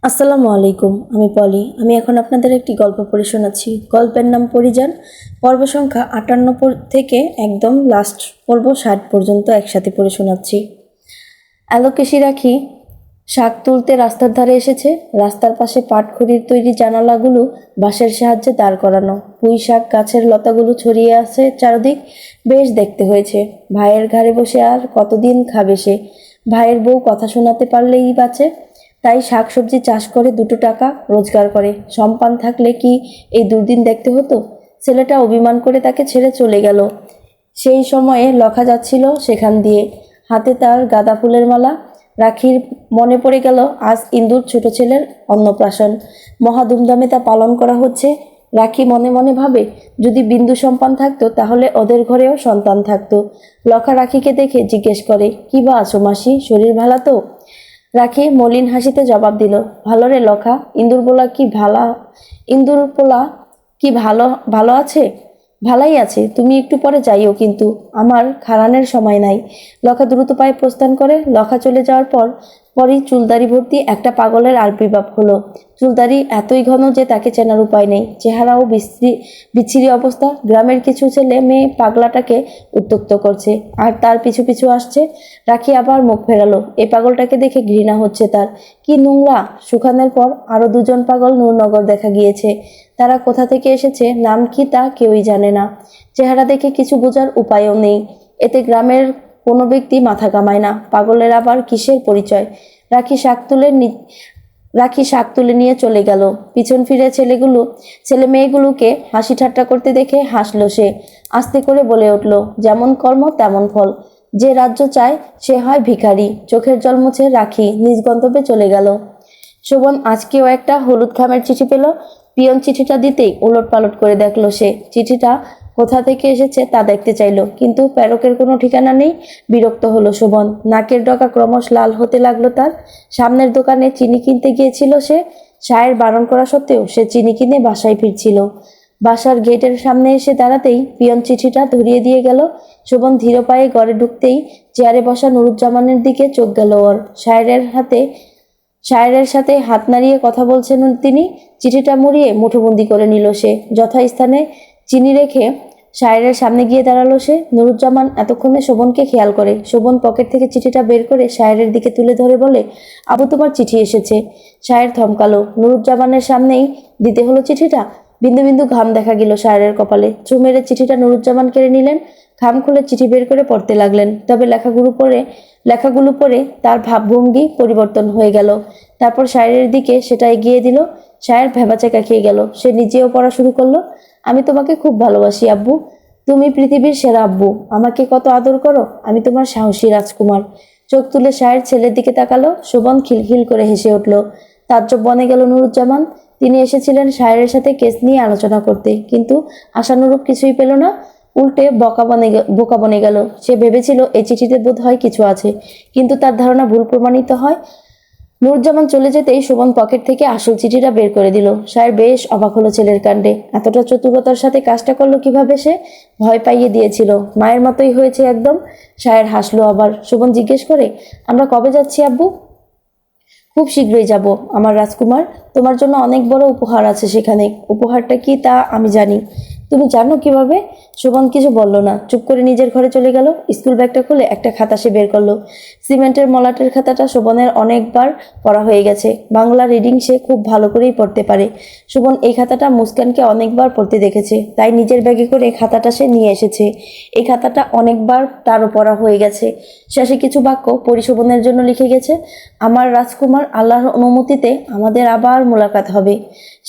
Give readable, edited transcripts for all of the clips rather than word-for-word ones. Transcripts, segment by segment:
আসসালামু আলাইকুম। আমি পলি। আমি এখন আপনাদের একটি গল্প পড়ে শোনাচ্ছি। গল্পের নাম পরিযান। পর্ব সংখ্যা 58 থেকে একদম লাস্ট পর্ব 60 পর্যন্ত একসাথে পড়ে শোনাচ্ছি। আলোকেশি রাখি শাক তুলতে রাস্তার ধারে এসেছে। রাস্তার পাশে পাটখড়ির তৈরি জানালাগুলো বাঁশের সাহায্যে দাঁড় করানো। পুঁই শাক গাছের লতাগুলো ছড়িয়ে আছে চারদিক। বেশ দেখতে হয়েছে। ভাইয়ের ঘাড়ে বসে আর কতদিন খাবে সে। ভাইয়ের বউ কথা শোনাতে পারলেই বাঁচে। তাই শাকসবজি চাষ করে 2 টাকা রোজগার করে। সম্পান থাকলে কি এই দুর্দিন দেখতে হতো? ছেলেটা অভিমান করে তাকে ছেড়ে চলে গেল। সেই সময়ে লখা যাচ্ছিল সেখান দিয়ে, হাতে তার গাঁদা ফুলের মালা। রাখির মনে পড়ে গেল আজ ইন্দুর ছোট ছেলের অন্নপ্রাশন। মহা ধুমধামে তা পালন করা হচ্ছে। রাখি মনে মনে ভাবে, যদি বিন্দু সম্পান থাকতো তাহলে ওদের ঘরেও সন্তান থাকতো। লখা রাখিকে দেখে জিজ্ঞেস করে, কি বা আছো মাসি, শরীর ভালো তো? রাখি মলিন হাসিতে জবাব দিল, ভালো রে লখা। ইন্দুর পোলা কি ভালো ভালো আছে? ভালাই আছে। তুমি একটু পরে যাইও, কিন্তু আমার খাড়ানের সময় নাই। লখা দ্রুত পায়ে প্রস্থান করে। লখা চলে যাওয়ার পরই চুলদারি ভর্তি একটা পাগলের আবির্ভাব হলো। চুলদারি এতই ঘন যে তাকে চেনার উপায় নেই। চেহারাও বিচ্ছিরি অবস্থা। গ্রামের কিছু ছেলে মেয়ে পাগলাটাকে উত্ত্যক্ত করছে, আর তার পিছু পিছু আসছে। রাখি আবার মুখ ফেরালো। এই পাগলটাকে দেখে ঘৃণা হচ্ছে তার। কি নোংরা! সুখানের পর আরো 2জন পাগল নূরনগর দেখা গিয়েছে। তারা কোথা থেকে এসেছে, নাম কি তা কেউই জানে না। চেহারা দেখে কিছু বোঝার উপায়ও নেই। এতে গ্রামের কোনো ব্যক্তি মাথা কামায় না। পাগলের আবার কিসের পরিচয়? রাখি শাক তুলে নিয়ে চলে গেল। পিছন ফিরে ছেলে মেয়েগুলোকে হাসি ঠাট্টা করতে দেখে হাসলো সে। আস্তে করে বলে উঠল, যেমন কর্ম তেমন ফল। যে রাজ্য চায় সে হয় ভিখারি। চোখের জল মুছে রাখি নিজ গন্তব্যে চলে গেল। শোভন আজকেও একটা হলুদ খামের চিঠি পেল। পিয়ন চিঠিটা দিতেই উলট পালট করে দেখলো সে। চিঠিটা কোথা থেকে এসেছে তা দেখতে চাইলো, কিন্তু প্রেরকের কোনো ঠিকানা নেই। বিরক্ত হলো শোভন। নাকের ডগা ক্রমশ লাল হতে লাগলো তার। সামনের দোকানে চিনি কিনতে গিয়েছিল সে। সায়ের বারণ করা সত্ত্বেও সে চিনি কিনে বাসায় ফিরছিল। বাসার গেটের সামনে এসে দাঁড়াতেই পিয়ন চিঠিটা ধরিয়ে দিয়ে গেল। শোভন ধীর পায়ে ঘরে ঢুকতেই চেয়ারে বসা নুরুজ্জামানের দিকে চোখ গেল ওর। শায়েরের সাথে হাত নাড়িয়ে কথা বলছেন তিনি। চিঠিটা মুড়িয়ে মুঠোবন্দি করে নিল সে। যথাস্থানে চিনি রেখে শায়েরের সামনে গিয়ে দাঁড়ালো সে। নুরুজ্জামান এতক্ষণে শোভনকে খেয়াল করে। শোভন পকেট থেকে চিঠিটা বের করে শায়েরের দিকে তুলে ধরে বলে, আবু তোমার চিঠি এসেছে। শায়ের থমকালো। নুরুজ্জামানের সামনেই দিতে হলো চিঠিটা। বিন্দু বিন্দু ঘাম দেখা গেল শায়েরের কপালে। চু মেরে চিঠিটা নুরুজ্জামান কেড়ে নিলেন। খাম খুলে চিঠি বের করে পড়তে লাগলেন। তবে লেখাগুলো পড়ে তার ভাবভঙ্গি পরিবর্তন হয়ে গেল। তারপর শায়েরের দিকে সেটা এগিয়ে দিল। শায়ের ভ্যাবাচ্যাকা খেয়ে গেল। সে নিজেও পড়া শুরু করলো। আমি তোমাকে খুব ভালোবাসি আব্বু। তুমি পৃথিবীর সেরা আব্বু। আমাকে কত আদর করো। আমি তোমার সাহসী রাজকুমার। চোখ তুলে শায়ের ছেলের দিকে তাকালো। শোভন খিলখিল করে হেসে উঠল। তাজ্জব বনে গেল নুরুজ্জামান। তিনি এসেছিলেন শায়েরের সাথে কেস নিয়ে আলোচনা করতে, কিন্তু আশানুরূপ কিছুই পেল না। উল্টে বোকা বনে গেল। সে ভেবেছিল এই চিঠিতে বোধ হয় কিছু আছে, কিন্তু তার ধারণা ভুল প্রমাণিত হয়। নুরুজ্জামান চলে যেতেই শোভন পকেট থেকে আসল চিঠিটা বের করে দিল। শায়ের বেশ অবাক হলো ছেলের কাণ্ডে। এতটা চতুরতার সাথে কাজটা করলো কিভাবে সে? ভয় পাইয়ে দিয়েছিল। মায়ের মতোই হয়েছে একদম। শায়ের হাসলো আবার। শোভন জিজ্ঞেস করে, আমরা কবে যাচ্ছি আব্বু? খুব শীঘ্রই যাব আমার রাজকুমার। তোমার জন্য অনেক বড় উপহার আছে সেখানে। উপহারটা কি তা আমি জানি। তুমি জানো কিভাবে? শোভন কিছু বলল না, চুপ করে নিজের ঘরে চলে গেল। স্কুল ব্যাগটা খুলে একটা খাতা সে বের করলো। সিমেন্টের মলাটের খাতাটা শোভনের অনেকবার পড়া হয়ে গেছে। বাংলা রিডিং সে খুব ভালো করেই পড়তে পারে। শোভন এই খাতাটা মুস্কানকে অনেকবার পড়তে দেখেছে, তাই নিজের ব্যাগে করে খাতাটা সে নিয়ে এসেছে। এই খাতাটা অনেকবার তারও পড়া হয়ে গেছে। শেষে কিছু বাক্য পরিশোভনের জন্য লিখে গেছে। আমার রাজকুমার, আল্লাহর অনুমতিতে আমাদের আবার মোলাকাত হবে।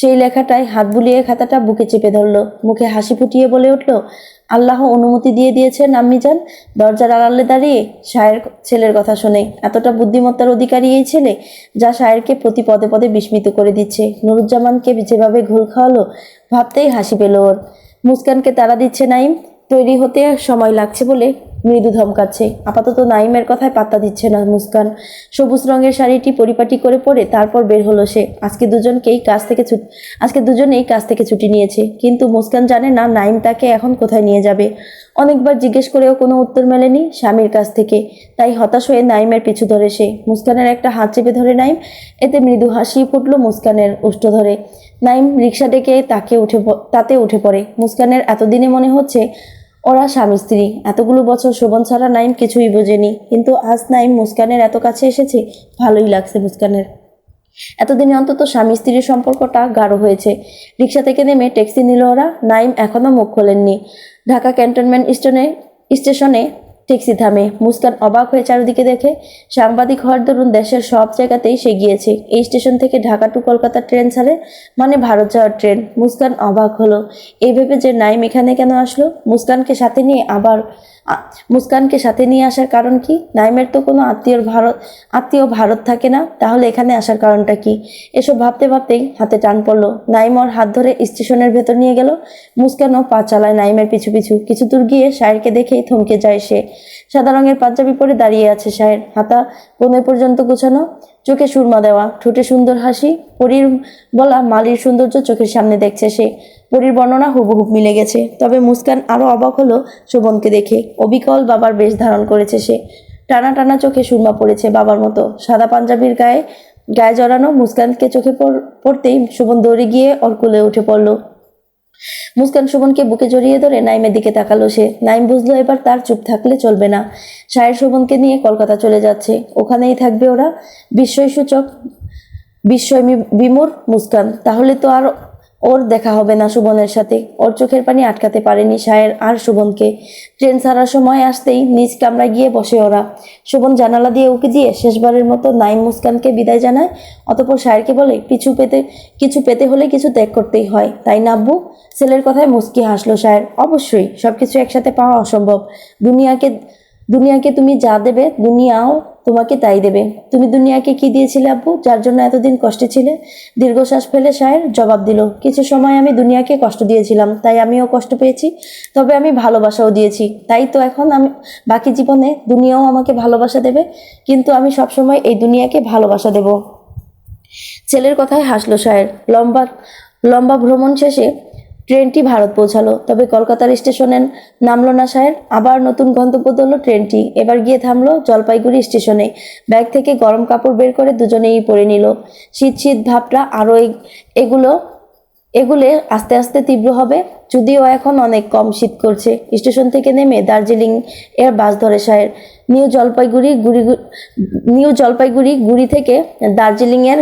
সেই লেখাটায় হাত বুলিয়ে খাতাটা বুকে চেপে ধরল। মুখে হাসি ফুটিয়ে বলে উঠল, আল্লাহ অনুমতি দিয়ে দিয়েছেন আম্মিজান। দরজার আড়ালে দাঁড়িয়ে শায়ের ছেলের কথা শোনে। এতটা বুদ্ধিমত্তার অধিকারী এই ছেলে, যা শায়েরকে প্রতি পদে পদে বিস্মিত করে দিচ্ছে। নুরুজ্জামানকে যেভাবে ঘোল খাওয়ালো, ভাবতেই হাসি পেল ওর। মুস্কানকে তাড়া দিচ্ছে নাইম। তৈরি হতে সময় লাগছে বলে মৃদু ধমকাচ্ছে। আপাতত নাইমের কথায় পাত্তা দিচ্ছে না মুস্কান। সবুজ রঙের শাড়িটি পরিপাটি করে পরে তারপর বের হলো সে। আজকে দুজনেই কাজ থেকে ছুটি নিয়েছে, কিন্তু মুস্কান জানে না নাইম তাকে এখন কোথায় নিয়ে যাবে। অনেকবার জিজ্ঞেস করেও কোনো উত্তর মেলেনি স্বামীর কাছ থেকে। তাই হতাশ হয়ে নাইমের পিছু ধরে সে। মুস্কানের একটা হাত চেপে ধরে নাইম। এতে মৃদু হাসি ফুটল মুস্কানের ওষ্ঠ ধরে। নাইম রিক্সা ডেকে তাতে উঠে পড়ে। মুস্কানের এতদিনে মনে হচ্ছে ওরা স্বামী স্ত্রী। এতগুলো বছর শোভন ছাড়া নাইম কিছুই বোঝেনি, কিন্তু আজ নাইম মুস্কানের এত কাছে এসেছে, ভালোই লাগছে মুস্কানের। এতদিনে অন্তত স্বামী স্ত্রীর সম্পর্কটা গাঢ় হয়েছে। রিক্সা থেকে নেমে ট্যাক্সি নিল ওরা। নাইম এখনো মুখ খোলেননি। ঢাকা ক্যান্টনমেন্ট স্টেশনে ট্যাক্সি থামে। মুস্কান অবাক হয়ে চারিদিকে দেখে। সাংবাদিক হওয়ার দরুন দেশের সব জায়গাতেই সে গিয়েছে। এই স্টেশন থেকে ঢাকা টু কলকাতা ট্রেন ছাড়ে, মানে ভারত যাওয়ার ট্রেন। মুস্কান অবাক হলো এই ভেবে যে নাইম এখানে কেন আসলো। মুস্কানকে সাথে নিয়ে আসার কারণ কি? নাইমের তো কোনো আত্মীয় ভারত থাকে না, তাহলে এখানে আসার কারণটা কি? এসব ভাবতে ভাবতেই হাতে টান পড়লো। নাইম ওর হাত ধরে স্টেশনের ভেতর নিয়ে গেল। মুস্কানও পা চালায় নাইমের পিছু পিছু। কিছু দূর গিয়ে শায়েরকে দেখেই থমকে যায় সে। সাদা রঙের পাঞ্জাবি পরে দাঁড়িয়ে আছে শায়ের, হাতা কোণে পর্যন্ত গোছানো, চোখে সুরমা দেওয়া, ঠোঁটে সুন্দর হাসি। পরীর বলা মালির সৌন্দর্য চোখের সামনে দেখছে সে। পরীর বর্ণনা হুবহুব মিলে গেছে। তবে মুস্কান আরো অবাক হলো শোভনকে দেখে। অবিকল বাবার বেশ ধারণ করেছে সে। টানা টানা চোখে সুরমা পড়েছে বাবার মতো। সাদা পাঞ্জাবির গায়ে জড়ানো। মুস্কানকে চোখে পড়তেই শোভন দৌড়ে গিয়ে ওর কোলে উঠে পড়ল। মুস্কান শোভনকে বুকে জড়িয়ে ধরে নাইমের দিকে তাকালো সে। নাইম বুঝলো এবার তার চুপ থাকলে চলবে না। শায়ের শোভনকে নিয়ে কলকাতা চলে যাচ্ছে, ওখানেই থাকবে ওরা। বিস্ময় বিমূর মুস্কান। তাহলে তো আর ওর দেখা হবে না শোভনের সাথে। ওর চোখের পানি আটকাতে পারেনি শায়ের আর শোভনকে। ট্রেন ছাড়ার সময় আসতেই নিজ কামরায় গিয়ে বসে ওরা। শোভন জানালা দিয়ে উঁকি দিয়ে শেষবারের মতো নাইম মুস্কানকে বিদায় জানায়। অতঃপর শায়েরকে বলে, কিছু পেতে হলে কিছু ত্যাগ করতেই হয়, তাই না আব্বু? ছেলের কথায় মুস্কি হাসলো শায়ের। অবশ্যই, সবকিছু একসাথে পাওয়া অসম্ভব। দুনিয়াকে তুমি যা দেবে, দুনিয়াও তোমাকে তাই দেবে। তুমি দুনিয়াকে কি দিয়েছিলে আব্বু, যার জন্য এতদিন কষ্টে ছিলে? দীর্ঘশ্বাস ফেলে শায়ের জবাব দিল, কিছু সময় আমি দুনিয়াকে কষ্ট দিয়েছিলাম, তাই আমিও কষ্ট পেয়েছি। তবে আমি ভালোবাসাও দিয়েছি, তাই তো এখন আমি বাকি জীবনে দুনিয়াও আমাকে ভালোবাসা দেবে। কিন্তু আমি সবসময় এই দুনিয়াকে ভালোবাসা দেব। ছেলের কথায় হাসলো শায়ের। লম্বা ভ্রমণ শেষে ট্রেনটি ভারত পৌঁছালো। তবে কলকাতার স্টেশনে নামলো না শায়ের। আবার নতুন গন্তব্য ধরল ট্রেনটি। এবার গিয়ে থামলো জলপাইগুড়ি স্টেশনে। ব্যাগ থেকে গরম কাপড় বের করে দুজনেই পরে নিল। শীত শীত ভাবটা আরও এগুলে আস্তে আস্তে তীব্র হবে। যদিও এখন অনেক কম শীত করছে। স্টেশন থেকে নেমে দার্জিলিং এর বাস ধরে শায়ের। নিউ জলপাইগুড়ি গুড়ি থেকে দার্জিলিং এর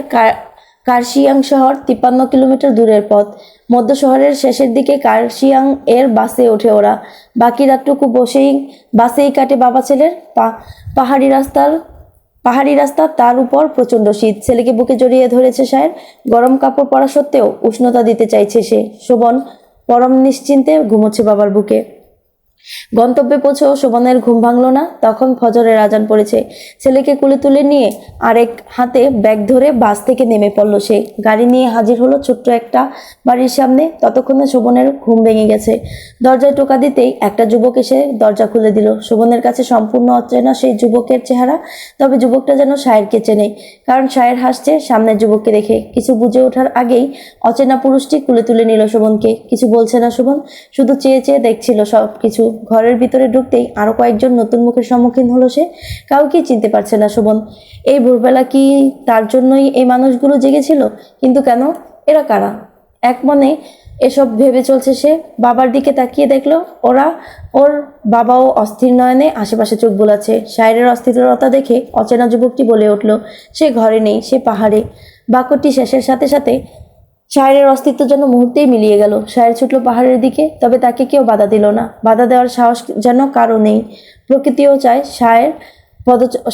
কার্শিয়াং শহর 53 কিলোমিটার দূরের পথ। মধ্য শহরের শেষের দিকে কার্শিয়াং এর বাসে ওঠে ওরা। বাকি রাতটুকু বাসেই কাটে বাবা ছেলের। পাহাড়ি রাস্তা, তার উপর প্রচণ্ড শীত। ছেলেকে বুকে জড়িয়ে ধরেছে শায়ের। গরম কাপড় পরা সত্ত্বেও উষ্ণতা দিতে চাইছে সে। শোভন পরম নিশ্চিন্তে ঘুমোচ্ছে বাবার বুকে। গন্তব্যে পৌঁছেও শোভনের ঘুম ভাঙল না। তখন ফজরের আজান পড়েছে। ছেলেকে কোলে তুলে নিয়ে আরেক হাতে ব্যাগ ধরে বাস থেকে নেমে পড়ল সে। গাড়ি নিয়ে হাজির হলো ছোট্ট একটা বাড়ির সামনে। ততক্ষণে শোভনের ঘুম ভেঙে গেছে। দরজায় টোকা দিতেই একটা যুবক এসে দরজা খুলে দিল। শোভনের কাছে সম্পূর্ণ অচেনা সেই যুবকের চেহারা। তবে যুবকটা যেন শায়েরকে চেনে, কারণ শায়ের হাসছে সামনের যুবককে দেখে। কিছু বুঝে ওঠার আগেই অচেনা পুরুষটি কোলে তুলে নিল শোভনকে। কিছু বলছে না শোভন, শুধু চেয়ে চেয়ে দেখছিল সব কিছু। ঘরের ভিতরে ঢুকতেই আরো কয়েকজন নতুন মুখের সম্মুখীন হলো সে। কাউকেই চিনতে পারছে না শোভন। এই ভোরবেলা কি তার জন্যই এই মানুষগুলো জেগেছিল? কিন্তু কেন? এরা কারা? এক মনে এসব ভেবে চলছে সে। বাবার দিকে তাকিয়ে দেখলো ওর বাবাও অস্থির নয়নে আশেপাশে চোখ বোলাচ্ছে। শায়েরের অস্থিরতা দেখে অচেনা যুবকটি বলে উঠল, সে ঘরে নেই, সে পাহাড়ে। বাক্যটি শেষের সাথে সাথে শায়েরের অস্তিত্ব যেন মুহূর্তেই মিলিয়ে গেল। শায়ের ছুটল পাহাড়ের দিকে, তবে তাকে কেউ বাধা দিল না। বাধা দেওয়ার সাহস যেন কারো নেই। প্রকৃতিও চায়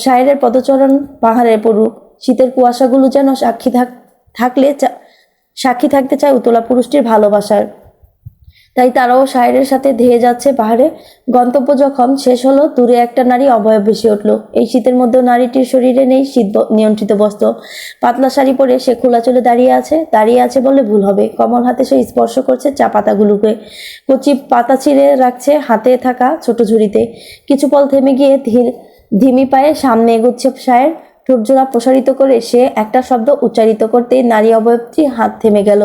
শায়েরের পদচরণ পাহাড়ে পড়ুক। শীতের কুয়াশাগুলো যেন সাক্ষী থাকতে চায় উতলা পুরুষটির ভালোবাসার। তাই তারাও শায়েরের সাথে ধেয়ে যাচ্ছে পাহাড়ে। গন্তব্য যখন শেষ হলো, দূরে একটা নারী অবয়ব ভেসে উঠল। এই শীতের মধ্যেও নারীটির শরীরে নেই শীত নিয়ন্ত্রিত বস্ত্র। পাতলা শাড়ি পরে সে খোলা চুলে দাঁড়িয়ে আছে বলে ভুল হবে। কমল হাতে সে স্পর্শ করছে চা পাতাগুলোকে, কচি পাতা ছিঁড়ে রাখছে হাতে থাকা ছোট ঝুড়িতে। কিছু পল থেমে গিয়ে ধিমি পায়ে সামনে এগোচ্ছে শায়ের। ঠোঁটজোড়া প্রসারিত করে সে একটা শব্দ উচ্চারিত করতেই নারী অবয়বটি হাত থেমে গেল।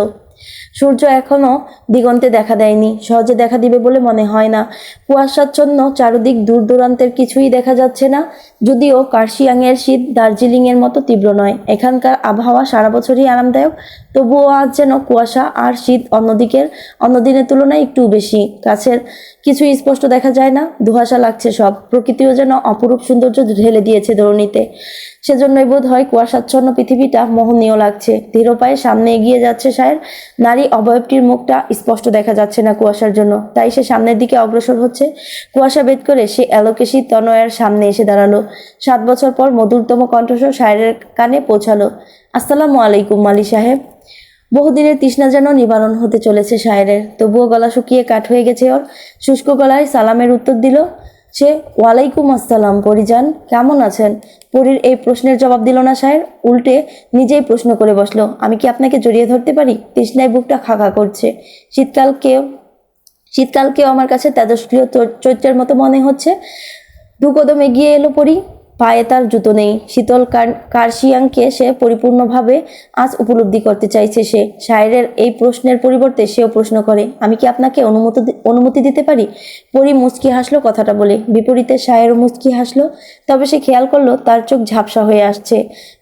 সূর্য এখনো দিগন্তে দেখা দেয়নি, সহজে দেখা দিবে বলে মনে হয় না। কুয়াশাচ্ছন্ন চারদিক, দূর দূরান্তের কিছুই দেখা যাচ্ছে না। যদিও কার্শিয়াংয়ের শীত দার্জিলিংয়ের মতো তীব্র নয়, এখানকার আবহাওয়া সারা বছরই আরামদায়ক, তবুও আজ যেন কুয়াশা আর শীত অন্য দিনের তুলনায় একটু বেশি। কাছের কিছু স্পষ্ট দেখা যায় না, ধোঁয়াশা লাগছে সব। প্রকৃতিও যেন অপরূপ সৌন্দর্য ঢেলে দিয়েছে ধরণীতে। সেজন্যই বোধ হয় কুয়াশাচ্ছন্ন পৃথিবীটা মোহনীয় লাগছে। ধীর পায়ে সামনে এগিয়ে যাচ্ছে শায়ের। নারী অবয়বটির মুখটা স্পষ্ট দেখা যাচ্ছে না কুয়াশার জন্য, তাই সে সামনের দিকে অগ্রসর হচ্ছে। কুয়াশা ভেদ করে সে এলোকেশী তনয়ার সামনে এসে দাঁড়ালো। 7 বছর পর মধুরতম কণ্ঠস্বর শায়েরের কানে পৌঁছালো। আসসালামু আলাইকুম মালি সাহেব। বহুদিনের তৃষ্ণা যেন নিবারণ হতে চলেছে শায়েরের, তবুও গলা শুকিয়ে কাঠ হয়ে গেছে ওর। শুষ্ক গলায় সালামের উত্তর দিল সে। ওয়ালাইকুম আসসালাম পরিজান, কেমন আছেন? পরীর এই প্রশ্নের জবাব দিল না শায়ের, উল্টে নিজেই প্রশ্ন করে বসলো, আমি কি আপনাকে জড়িয়ে ধরতে পারি? তৃষ্ণায় বুকটা খাখা করছে। শীতকালকেও আমার কাছে তেজস্ক্রিয় চৈত্রের মতো মনে হচ্ছে। 2 কদম এগিয়ে এলো পরী। পায়ে তার জুতো নেই। শীতল কার্শিয়াংকে সে পরিপূর্ণভাবে আজ উপলব্ধি করতে চাইছে সে। শায়েরের এই প্রশ্নের পরিবর্তে সেও প্রশ্ন করে, আমি কি আপনাকে অনুমতি দিতে পারি? পরী মুচকি হাসলো কথাটা বলে। বিপরীতে শায়েরও মুচকি হাসলো। তবে সে খেয়াল করলো তার চোখ ঝাপসা হয়ে আসছে।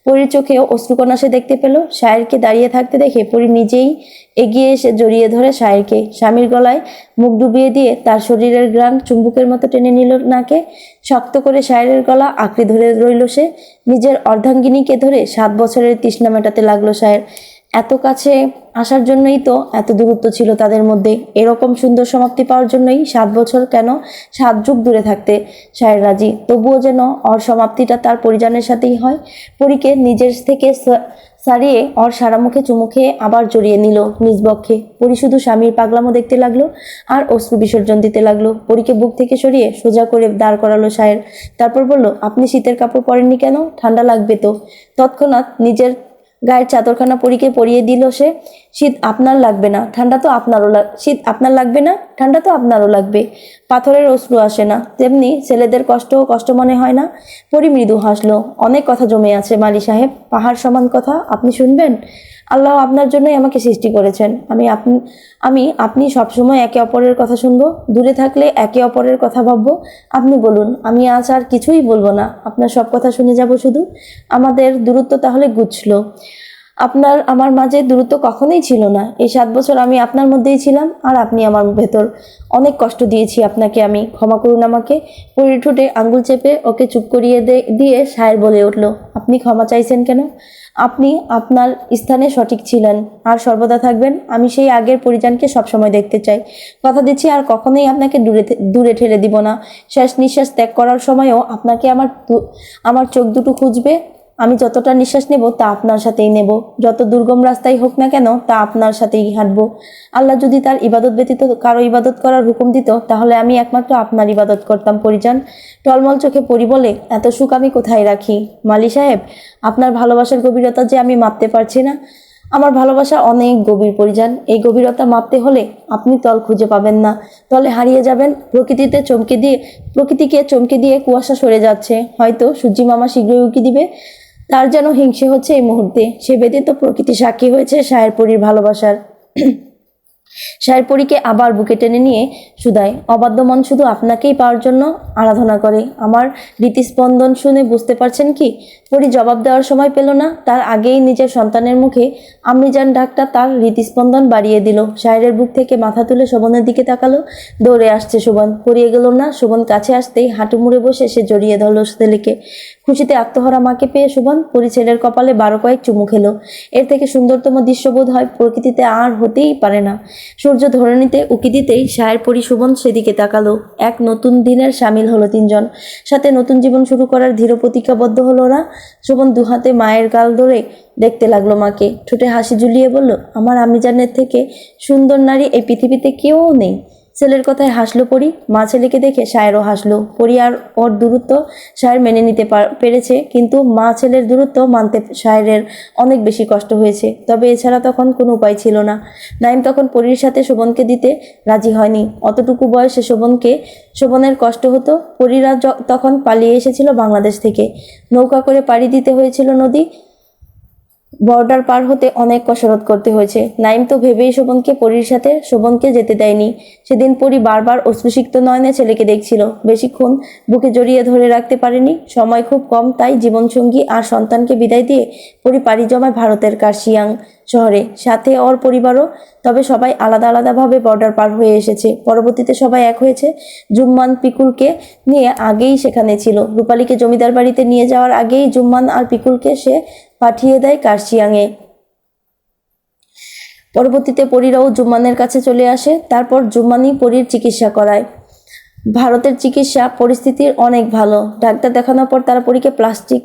পরীর চোখেও অশ্রুকণা সে দেখতে পেল। শায়েরকে দাঁড়িয়ে থাকতে দেখে পরী নিজেই এগিয়ে এসে জড়িয়ে ধরে শায়েরকে। স্বামীর গলায় মুখ ডুবিয়ে দিয়ে তার শরীরের ঘ্রাণ চুম্বকের মতো টেনে নিল নাকে। শক্ত করে শায়েরের গলা আঁকড়ে ধরে রইল সে। নিজের অর্ধাঙ্গিনীকে ধরে 7 বছরের তৃষ্ণা মেটাতে লাগলো শায়ের। এত কাছে আসার জন্যই তো এত দূরত্ব ছিল তাদের মধ্যে। এরকম সুন্দর সমাপ্তি পাওয়ার জন্যই 7 বছর কেন, 7 যুগ দূরে থাকতে শায়ের রাজি। তবুও যেন ওর সমাপ্তিটা তার পরিজনের সাথেই হয়। পরীকে নিজের থেকে সারিয়ে ওর সারা মুখে চুমু খেয়ে আবার জড়িয়ে নিল নিজ বক্ষে। পরী শুধু স্বামীর পাগলামো দেখতে লাগলো আর অশ্রু বিসর্জন দিতে লাগলো। পরীকে বুক থেকে সরিয়ে সোজা করে দাঁড় করালো শায়ের। তারপর বলল, আপনি শীতের কাপড় পরেননি কেন? ঠান্ডা লাগবে তো। তৎক্ষণাৎ নিজের গায়ের চাদরখানা পরীকে পরিয়ে দিল সে। শীত আপনার লাগবে না, ঠান্ডা তো আপনারও লাগবে। পাথরের অশ্রু আসে না, তেমনি ছেলেদের কষ্ট মনে হয় না। পরী মৃদু হাসলো। অনেক কথা জমে আছে মালি সাহেব, পাহাড় সমান কথা। আপনি শুনবেন? আল্লাহ আপনার জন্যই আমাকে সৃষ্টি করেছেন। আপনি সবসময় একে অপরের কথা শুনবো, দূরে থাকলে একে অপরের কথা ভাববো। আপনি বলুন, আমি আজ আর কিছুই বলবো না, আপনার সব কথা শুনে যাব শুধু। আমাদের দূরত্ব তাহলে ঘুচলো। আমার মাঝে দূরত্ব কখনোই ছিল না। এই 7 বছর আমি আপনার মধ্যেই ছিলাম আর আপনি আমার ভেতর। অনেক কষ্ট দিয়েছি আপনাকে আমি, ক্ষমা করুন আমাকে। পরীর ঠোঁটে আঙ্গুল চেপে ওকে চুপ করিয়ে দিয়ে শায়ের বলে উঠল, আপনি ক্ষমা চাইছেন কেন? আপনি আপনার স্থানে সঠিক ছিলেন আর সর্বদা থাকবেন। আমি সেই আগের পরিজনকে সবসময় দেখতে চাই। কথা দিচ্ছি আর কখনোই আপনাকে দূরে ঠেলে দিব না। শেষ নিঃশ্বাস ত্যাগ করার সময়ও আপনাকে আমার চোখ দুটো খুঁজবে। আমি যতটা নিঃশ্বাস নেব তা আপনার সাথেই নেব। যত দুর্গম রাস্তাই হোক না কেন তা আপনার সাথেই হাঁটবো। আল্লাহ যদি তার ইবাদত ব্যতীত কারো ইবাদত করার হুকুম দিত, তাহলে আমি একমাত্র আপনার ইবাদত করতাম পরিজান। টলমল চোখে পরি বলে, এত সুখ আমি কোথায় রাখি? মালি সাহেব, আপনার ভালোবাসার গভীরতা যে আমি মাপতে পারছি না। আমার ভালোবাসা অনেক গভীর পরিজান। এই গভীরতা মাপতে হলে আপনি তল খুঁজে পাবেন না, তলে হারিয়ে যাবেন। প্রকৃতিকে চমকে দিয়ে কুয়াশা সরে যাচ্ছে, হয়তো সূর্যি মামা শীঘ্রই উকি দিবে। তার যেন হিংসে হচ্ছে এই মুহূর্তে। সে ব্যতীত প্রকৃতি সাক্ষী হয়েছে শায়ের পরীর ভালোবাসার। শায়ের পরীকে আবার বুকে টেনে নিয়ে শুধায়, অবাধ্য মন শুধু আপনাকেই পাওয়ার জন্য আরাধনা করে। আমার হৃৎস্পন্দন শুনে বুঝতে পারছেন কি? পরী জবাব দেওয়ার সময় পেল না, তার আগেই নিজের সন্তানের মুখে আম্মিজান ডাকটা তার হৃৎস্পন্দন বাড়িয়ে দিল। শায়েরের বুক থেকে মাথা তুলে শোভনের দিকে তাকালো। দৌড়ে আসছে শোভন, পড়িয়ে গেল না। শোভন কাছে আসতেই হাঁটু মুড়ে বসে সে জড়িয়ে ধরল ছেলেকে। খুশিতে আত্মহারা মাকে পেয়ে শোভন পরী ছেলের কপালে 12 কয়েক চুমু খেলো। এর থেকে সুন্দরতম দৃশ্য বোধ হয় প্রকৃতিতে আর হতেই পারে না। সূর্য ধরণীতে উকি দিতেই সায়ের পরি শোভন সেদিকে তাকালো। এক নতুন দিনের সামিল হলো তিনজন, সাথে নতুন জীবন শুরু করার দৃঢ় প্রতিজ্ঞাবদ্ধ হলো ওরা। শোভন দুহাতে মায়ের গাল ধরে দেখতে লাগলো মাকে, ঠোঁটে হাসি ঝুলিয়ে বলল, আমার আম্মিজানের থেকে সুন্দর নারী এই পৃথিবীতে কেউ নেই। ছেলের কথায় হাসলো পরি। মা ছেলেকে দেখে সায়েরও হাসলো। পরি আর ওর দূরত্ব সায়ের মেনে নিতে পেরেছে, কিন্তু মা ছেলের দূরত্ব মানতে সায়ের অনেক বেশি কষ্ট হয়েছে। তবে এছাড়া তখন কোনো উপায় ছিল না। নাইম তখন পরির সাথে শোভনকে দিতে রাজি হয়নি। অতটুকু বয়সে শোভনের কষ্ট হতো। পরিরা তখন পালিয়ে এসেছিল বাংলাদেশ থেকে। নৌকা করে পাড়ি দিতে হয়েছিল নদী, বর্ডার পার হতে অনেক কসরত করতে হয়েছে। নাইম তো ভেবেই শোভনকে যেতে দেয়নি। সেদিন পরি বারবার অশ্রুসিক্ত নয়নে ছেলেকে দেখছিল। বেশিক্ষণ বুকে জড়িয়ে ধরে রাখতে পারেনি। সময় খুব কম, তাই জীবনসঙ্গী আর সন্তানকে বিদায় দিয়ে পরি পাড়ি জমায় ভারতের কার্শিয়াং শহরে, সাথে ওর পরিবারও। তবে সবাই আলাদা আলাদাভাবে বর্ডার পার হয়ে এসেছে। পরবর্তীতে সবাই এক হয়েছে। জুম্মান পিকুলকে নিয়ে আগেই সেখানে ছিল। রূপালীকে জমিদার বাড়িতে নিয়ে যাওয়ার আগেই জুম্মান আর পিকুলকে সে পাঠিয়ে দেয় কার্শিয়াংয়ে। পরবর্তীতে পরীরাও জুম্মানের কাছে চলে আসে। তারপর জুম্মানই পরীর চিকিৎসা করায়। ভারতের চিকিৎসা পরিস্থিতির অনেক ভালো। ডাক্তার দেখানোর পর তারা পরীকে প্লাস্টিক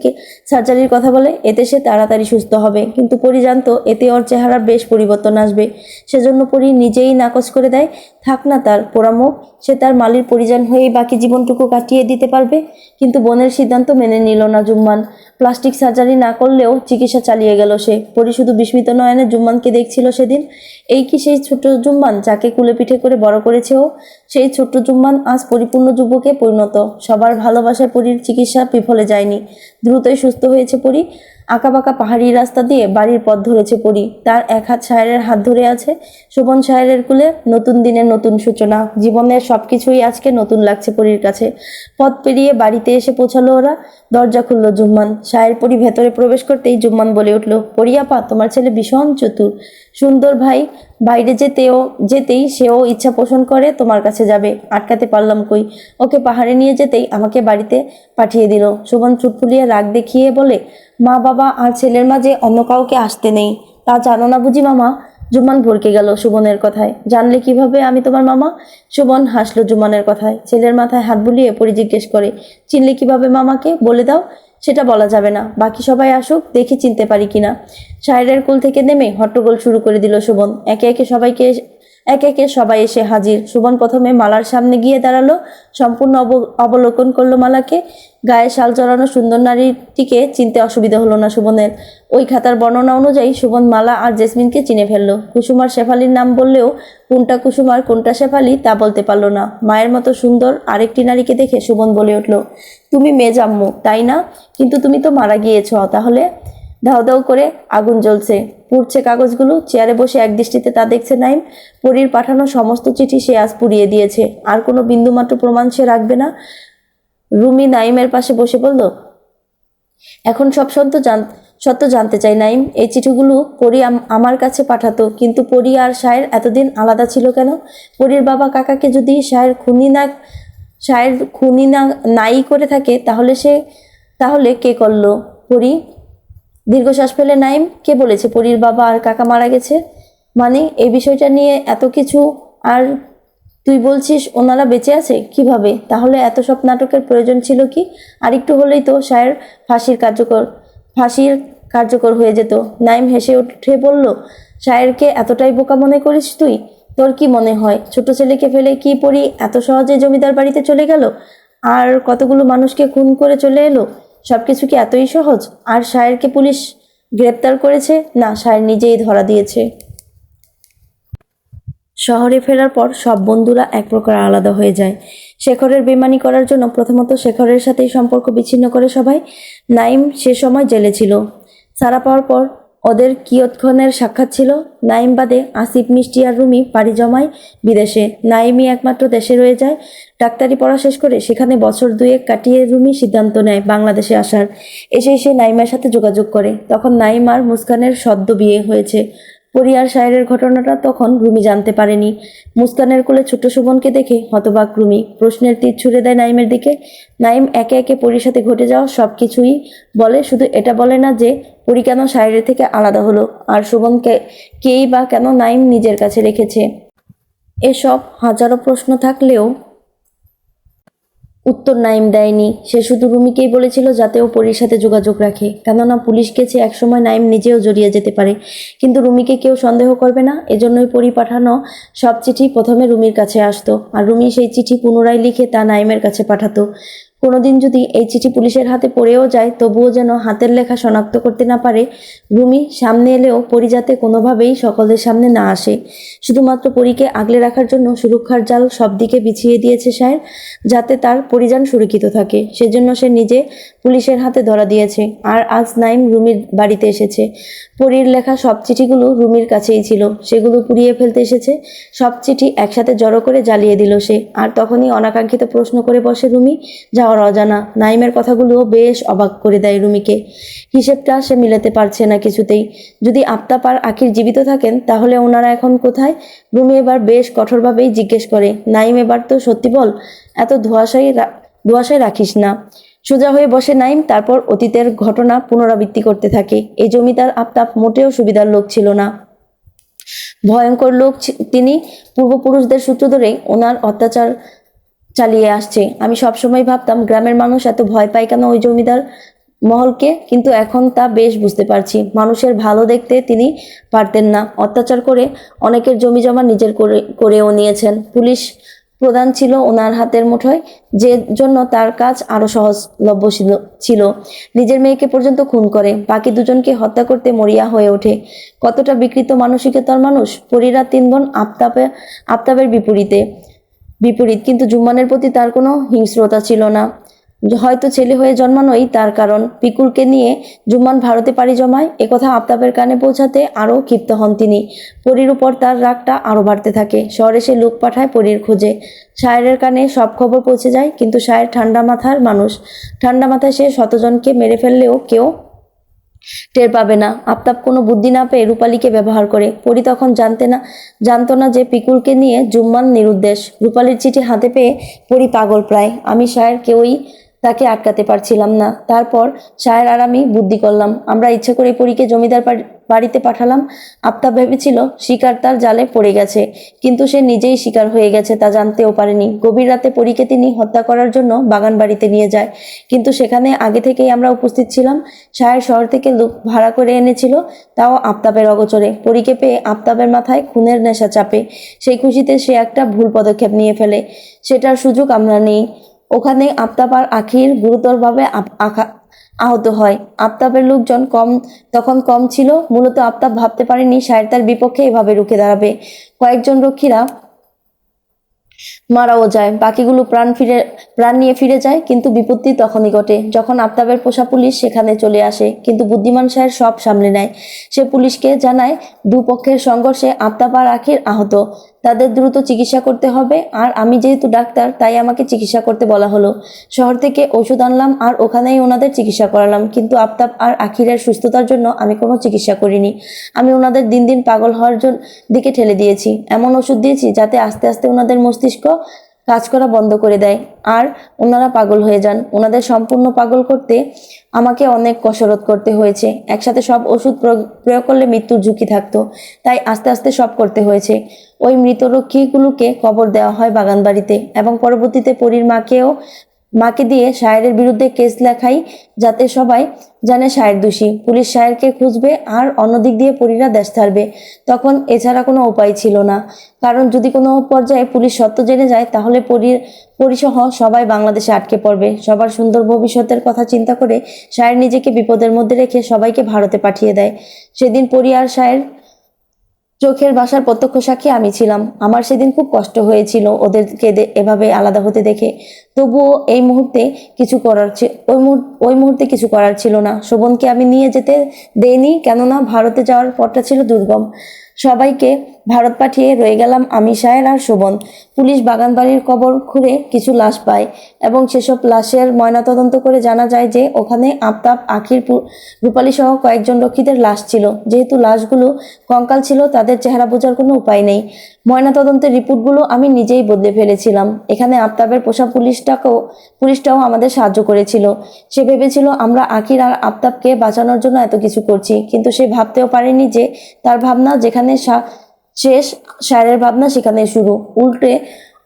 সার্জারির কথা বলে, এতে সে তাড়াতাড়ি সুস্থ হবে। কিন্তু পরী জানতো এতে ওর চেহারার বেশ পরিবর্তন আসবে। সেজন্য পরী নিজেই নাকচ করে দেয়, থাক না তার পোড়ামুখ, সে তার মালির পরিজন হয়েই বাকি জীবনটুকু কাটিয়ে দিতে পারবে। কিন্তু বোনের সিদ্ধান্ত মেনে নিল না জুম্মান। প্লাস্টিক সার্জারি না করলেও চিকিৎসা চালিয়ে গেল সে। পরী শুধু বিস্মিত নয়নে জুম্মানকে দেখছিল সেদিন। এই কি সেই ছোট্ট জুম্মান যাকে কুলে পিঠে করে বড় করেছে ও? সেই ছোট্ট জুম্মান আজ পরিপূর্ণ যুবকে পরিণত। সবার ভালোবাসায় পরীর চিকিৎসা বিফলে যায়নি। দ্রুতই সুস্থ হয়েছে পরী। আঁকাবাঁকা পাহাড়ি রাস্তা দিয়ে বাড়ির পথ ধরেছে পরী। তার এক হাত সায়েরের হাত ধরে আছে। শোভন সায়েরের কুলে। নতুন দিনের নতুন সূচনা। জীবনের সবকিছুই আজকে নতুন লাগছে পরীর কাছে। পথ পেরিয়ে বাড়িতে এসে পৌঁছালো ওরা। দরজা খুলল জুম্মান। সায়ের পরী ভেতরে প্রবেশ করতেই জুম্মান বলে উঠল, পরী আপা, তোমার ছেলে ভীষণ চতুর, সুন্দর ভাই। বাইরে যেতেই সেও ইচ্ছা পোষণ করে তোমার কাছে যাবে, আটকাতে পারলাম কই। ওকে পাহাড়ে নিয়ে যেতেই আমাকে বাড়িতে পাঠিয়ে দিল। শোভন চুপ ফুলিয়ে রাগ দেখিয়ে বলে, মা বাবা আর ছেলের মাঝে অন্য কাউকে আসতে নেই, তা জানো না বুঝি মামা? জুম্মান ভরকে গেল শোভনের কথায়। জানলে কিভাবে আমি তোমার মামা? শোভন হাসলো জুম্মানের কথায়। ছেলের মাথায় হাত বুলিয়ে পরি জিজ্ঞেস করে, চিনলে কিভাবে মামাকে? বলে দাও। সেটা বলা যাবে না, বাকি সবাই আসুক, দেখি চিনতে পারি কিনা। সায়েরের কোল থেকে নেমে হট্টগোল শুরু করে দিল শোভন। একে একে সবাই এসে হাজির। শোভন প্রথমে মালার সামনে গিয়ে দাঁড়ালো। সম্পূর্ণ অবলোকন করলো মালাকে। গায়ে শাল জড়ানো সুন্দর নারীটিকে চিনতে অসুবিধা হলো না শোভনের। ওই খাতার বর্ণনা অনুযায়ী শোভন মালা আর জেসমিনকে চিনে ফেললো। কুসুম আর শেফালির নাম বললেও কোনটা কুসুম আর কোনটা শেফালি তা বলতে পারলো না। মায়ের মতো সুন্দর আরেকটি নারীকে দেখে শোভন বলে উঠল, তুমি মেজ আম্মু তাই না? কিন্তু তুমি তো মারা গিয়েছ। তাহলে? দাউ দাউ করে আগুন জ্বলছে, পুড়ছে কাগজগুলো। চেয়ারে বসে একদৃষ্টিতে তা দেখছে নাইম। পরীর পাঠানো সমস্ত চিঠি সে আজ পুড়িয়ে দিয়েছে। আর কোনো বিন্দুমাত্র প্রমাণ সে রাখবে না। রুমি নাইমের পাশে বসে বলল, এখন সব সত্য জানতে চাই নাইম। এই চিঠিগুলো পরী আমার কাছে পাঠাতো, কিন্তু পরী আর সায়ের এতদিন আলাদা ছিল কেন? পরীর বাবা কাকাকে যদি সায়ের খুনি না নাই করে থাকে, তাহলে কে করলো? পরী? দীর্ঘশ্বাস ফেলে নাইম, কে বলেছে পরীর বাবা আর কাকা মারা গেছে? মানে এই বিষয়টা নিয়ে এত কিছু, আর তুই বলছিস ওনারা বেঁচে আছে কিভাবে? তাহলে এত সব নাটকের প্রয়োজন ছিল কি? আর একটু হলেই তো সায়ের ফাঁসির কার্যকর হয়ে যেত। নাইম হেসে উঠে বলল, সায়েরকে এতটাই বোকা মনে করিস তুই? তোর কি মনে হয় ছোট ছেলেকে ফেলে কি পরী এত সহজে জমিদার বাড়িতে চলে গেল? আর কতগুলো মানুষকে খুন করে চলে এলো? সবকিছু কি এতই সহজ? আর সায়েরকে পুলিশ গ্রেপ্তার করেছে? না, সায়ের নিজেই ধরা দিয়েছে। শহরে ফেরার পর সব বন্ধুরা এক প্রকার আলাদা হয়ে যায়। শেখরের বেইমানি করার জন্য প্রথমত শেখরের সাথেই সম্পর্ক বিচ্ছিন্ন করে সবাই। নাইম সে সময় জেলে ছিল। ছাড়া পাওয়ার পর ওদের কিয়ৎক্ষণের সাক্ষাৎ ছিল। নাইম বাদে আসিফ, মিষ্টি আর রুমি পাড়ি জমায় বিদেশে। নাইমই একমাত্র দেশে রয়ে যায়। ডাক্তারি পড়া শেষ করে সেখানে বছর দুয়েক কাটিয়ে রুমি সিদ্ধান্ত নেয় বাংলাদেশে আসার। এসে সে নাইমার সাথে যোগাযোগ করে। তখন নাইম আর মুস্কানের সদ্য বিয়ে হয়েছে। পরী আর সায়েরের ঘটনাটা তখন রুমি জানতে পারেনি। মুস্কানের কোলে ছোট্ট শোভনকে দেখে হতবাক রুমি। প্রশ্নের তীর ছুড়ে দেয় নাইমের দিকে। নাইম একে একে পরীর সাথে ঘটে যাওয়া সব কিছুই বলে, শুধু এটা বলে না যে পরী কেন সায়েরের থেকে আলাদা হলো, আর শোভনকে কেই বা কেন নাইম নিজের কাছে রেখেছে। এসব হাজারো প্রশ্ন থাকলেও উত্তর নাইম দেয়নি। সে শুধু রুমিকেই বলেছিল যাতে ও পরীর সাথে যোগাযোগ রাখে, কেননা পুলিশ গেছে, একসময় নাইম নিজেও জড়িয়ে যেতে পারে। কিন্তু রুমিকে কেউ সন্দেহ করবে না, এজন্যই পরী পাঠানো সব চিঠি প্রথমে রুমির কাছে আসতো, আর রুমি সেই চিঠি পুনরায় লিখে তা নাইমের কাছে পাঠাতো। কোনোদিন যদি এই চিঠি পুলিশের হাতে পড়েও যায়, তবুও যেন হাতের লেখা শনাক্ত করতে না পারে। রুমি সামনে এলেও পরী যাতে কোনোভাবেই সকলের সামনে না আসে। শুধুমাত্র পরীকে আগলে রাখার জন্য সুরক্ষার জাল সব দিকে বিছিয়ে দিয়েছে শায়ের, যাতে তার পরিযান সুরক্ষিত থাকে। সেজন্য সে নিজে পুলিশের হাতে ধরা দিয়েছে। আর আজ নাইম রুমির বাড়িতে এসেছে। পরীর লেখা সব চিঠিগুলো রুমির কাছেই ছিল, সেগুলো পুড়িয়ে ফেলতে এসেছে। সব চিঠি একসাথে জড়ো করে জ্বালিয়ে দিল সে। আর তখনই অনাকাঙ্ক্ষিত প্রশ্ন করে বসে রুমি, যাওয়ার অজানা। নাইমের কথাগুলো বেশ অবাক করে দেয় রুমিকে। হিসেবটা সে মিলাতে পারছে না কিছুতেই। যদি আফতাব আর আখির জীবিত থাকেন, তাহলে ওনারা এখন কোথায়? রুমি এবার বেশ কঠোরভাবেই জিজ্ঞেস করে, নাইম এবার তো সত্যি বল, এত ধোঁয়াশায় রাখিস না। সোজা হয়ে বসে নাইম, তারপর অতীতের ঘটনা পুনরাবৃত্তি করতে থাকে। এই জমিদার আফতাব মোটেও সুবিধার লোক ছিল না, ভয়ঙ্কর লোক তিনি। পূর্বপুরুষদের সূত্র ধরে ওনার অত্যাচার চালিয়ে আসছে। আমি সবসময় ভাবতাম গ্রামের মানুষ এত ভয় পায় কেন ওই জমিদার মহলকে, কিন্তু এখন তা বেশ বুঝতে পারছি। মানুষের ভালো দেখতে তিনি পারতেন না, অত্যাচার করে অনেকের জমি জমা নিজের করেও নিয়েছেন। পুলিশ প্রধান ছিল ওনার হাতের মুঠোয়, যে জন্য তার কাজ আরো সহজলভ্য ছিল। নিজের মেয়েকে পর্যন্ত খুন করে, বাকি দুজনকে হত্যা করতে মরিয়া হয়ে ওঠে। কতটা বিকৃত মানসিকতার মানুষ। পরীরা 3 বোন আফতাবের বিপরীত, কিন্তু জুম্মানের প্রতি তার কোনো হিংস্রতা ছিল না। হয়তো ছেলে হয়ে জন্মানোই তার কারণ। পিকুলকে নিয়ে জুম্মান ভারতে পাড়ি জমায়, একথা আফতাবের কানে পৌঁছাতে আরও ক্ষিপ্ত হন তিনি। পরীর উপর তার রাগটা আরও বাড়তে থাকে। শহরে সে লোক পাঠায় পরীর খোঁজে। শায়েরের কানে সব খবর পৌঁছে যায়, কিন্তু শায়ের ঠান্ডা মাথার মানুষ। ঠান্ডা মাথায় সে শতজনকে মেরে ফেললেও কেউ টের পাবে না। আফতাব কোনো বুদ্ধি না পেয়ে রূপালীকে ব্যবহার করে। পরী তখন জানতো না যে পিকুলকে নিয়ে জুম্মান নিরুদ্দেশ। রূপালীর চিঠি হাতে পেয়ে পরী পাগল প্রায়। আমি শায়ের কেউই তাকে আটকাতে পারছিলাম না। তারপর শায়ের আর আমি বুদ্ধি করলাম। আমরা ইচ্ছা করে পরীকে জমিদার বাড়িতে পাঠালাম। আফতাব ভেবেছিল শিকার তার জালে পড়ে গেছে, কিন্তু সে নিজেই শিকার হয়ে গেছে তা জানতেও পারেনি। গভীর রাতে পরীকে তিনি হত্যা করার জন্য বাগান বাড়িতে নিয়ে যায়, কিন্তু সেখানে আগে থেকেই আমরা উপস্থিত ছিলাম। শায়ের শহর থেকে লোক ভাড়া করে এনেছিল, তাও আফতাবের অগোচরে। পরীকে পেয়ে আফতাবের মাথায় খুনের নেশা চাপে। সেই খুশিতে সে একটা ভুল পদক্ষেপ নিয়ে ফেলে, সেটার সুযোগ আমরা নেই। ওখানে আফতাব আর আখির গুরুতরভাবে আহত হয়। আফতাবের লোকজন তখন কম ছিল। মূলত আফতাব ভাবতে পারেনি শায়ের তার বিপক্ষে এভাবে রুখে দাঁড়াবে। কয়েকজন রক্ষীরা মারাও যায়, বাকিগুলো প্রাণ নিয়ে ফিরে যায়। কিন্তু বিপত্তি তখনই ঘটে যখন আফতাবের পোষা পুলিশ সেখানে চলে আসে। কিন্তু বুদ্ধিমান শায়ের সব সামলে নেয়। সে পুলিশকে জানায় দুপক্ষের সংঘর্ষে আফতাব আর আখির আহত, তাদের দ্রুত চিকিৎসা করতে হবে। আর আমি যেহেতু ডাক্তার, তাই আমাকে চিকিৎসা করতে বলা হলো। শহর থেকে ওষুধ আনলাম আর ওখানেই ওনাদের চিকিৎসা করালাম, কিন্তু আফতাব আর আখিরের সুস্থতার জন্য আমি কোনো চিকিৎসা করিনি। আমি ওনাদের দিন দিন পাগল হওয়ার দিকে ঠেলে দিয়েছি। এমন ওষুধ দিয়েছি যাতে আস্তে আস্তে ওনাদের মস্তিষ্ক কাজ করা বন্ধ করে দেয় আর ওনারা পাগল হয়ে যান। ওনাদের সম্পূর্ণ পাগল করতে আমাকে অনেক কসরত করতে হয়েছে। একসাথে সব ওষুধ প্রয়োগ করলে মৃত্যুর ঝুঁকি থাকতো, তাই আস্তে আস্তে সব করতে হয়েছে। ওই মৃতরক্ষীগুলোকে কবর দেওয়া হয় বাগান বাড়িতে, এবং পরবর্তীতে পরীর মাকে দিয়ে শায়েরের বিরুদ্ধে কেস লেখাই, যাতে সবাই জানে শায়ের দোষী। পুলিশ শায়েরকে খুঁজবে আর অন্যদিক দিয়ে পরীরা দেশ ছাড়বে। তখন এছাড়া কোনো উপায় ছিল না, কারণ যদি কোনো পর্যায়ে পুলিশ সত্য জেনে যায়, তাহলে পরীসহ সবাই বাংলাদেশে আটকে পড়বে। সবার সুন্দর ভবিষ্যতের কথা চিন্তা করে শায়ের নিজেকে বিপদের মধ্যে রেখে সবাইকে ভারতে পাঠিয়ে দেয়। সেদিন পরী আর শায়ের চোখের ভাষার প্রত্যক্ষ সাক্ষী আমি ছিলাম। আমার সেদিন খুব কষ্ট হয়েছিল ওদেরকে এভাবে আলাদা হতে দেখে। তবুও ওই মুহূর্তে কিছু করার ছিল না। শোভনকে আমি নিয়ে যেতে দেইনি, কেননা ভারতে যাওয়ার পথটা ছিল দুর্গম। সবাইকে ভারত পাঠিয়ে রয়ে গেলাম আমি, শায়ের আর শোভন। পুলিশ বাগানবাড়ির কবর খুঁড়ে কিছু লাশ পায়, এবং সেসব লাশের ময়নাতদন্ত করে জানা যায় যে ওখানে আফতাব, আখির, রূপালী সহ কয়েকজন রক্ষীদের লাশ ছিল। যেহেতু লাশগুলো কঙ্কাল ছিল, তাদের চেহারা বোঝার কোনো উপায় নেই। ময়নাতদন্তের রিপোর্টগুলো আমি নিজেই বদলে ফেলেছিলাম। এখানে আফতাবের পোষা পুলিশটাও আমাদের সাহায্য করেছিল। সে ভেবেছিল আমরা আখির আর আফতাবকে বাঁচানোর জন্য এত কিছু করছি, কিন্তু সে ভাবতেও পারেনি যে তার ভাবনা যেখানে শেষ, সায়রের ভাবনা সেখানে শুরু।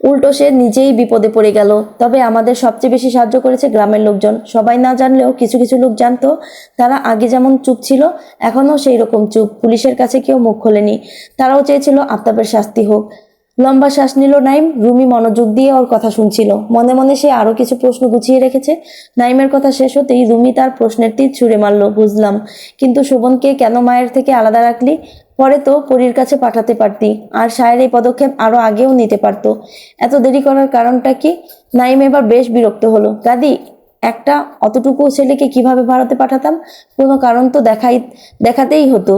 উল্টো সে নিজেই বিপদে পড়ে গেল। তবে আমাদের সবচেয়ে বেশি সাহায্য করেছে গ্রামের লোকজন। সবাই না জানলেও কিছু কিছু লোক জানতো। তারা আগে যেমন চুপ ছিল, এখনও সেই রকম চুপ। পুলিশের কাছে কেউ মুখ খোলেনি। তারাও চেয়েছিল আফতাবের শাস্তি হোক। লম্বা শ্বাস নিল নাইম। রুমি মনোযোগ দিয়ে ওর কথা শুনছিল। মনে মনে সে আরো কিছু প্রশ্ন গুছিয়ে রেখেছে। নাইমের কথা শেষ হতেই রুমি তার প্রশ্নের তীর ছুঁড়ে মারল। বুঝলাম, কিন্তু শোভনকে কেন মায়ের থেকে আলাদা রাখলি? পরে তো পরীর কাছে পাঠাতে পারতি। আর সায়ের এই পদক্ষেপ আরো আগেও নিতে পারতো। এত দেরি করার কারণটা কি? নাইম এবার বেশ বিরক্ত হলো। দাদি, একটা অতটুকু ছেলেকে কিভাবে ভারতে পাঠাতাম? কোনো কারণ তো দেখাতেই হতো।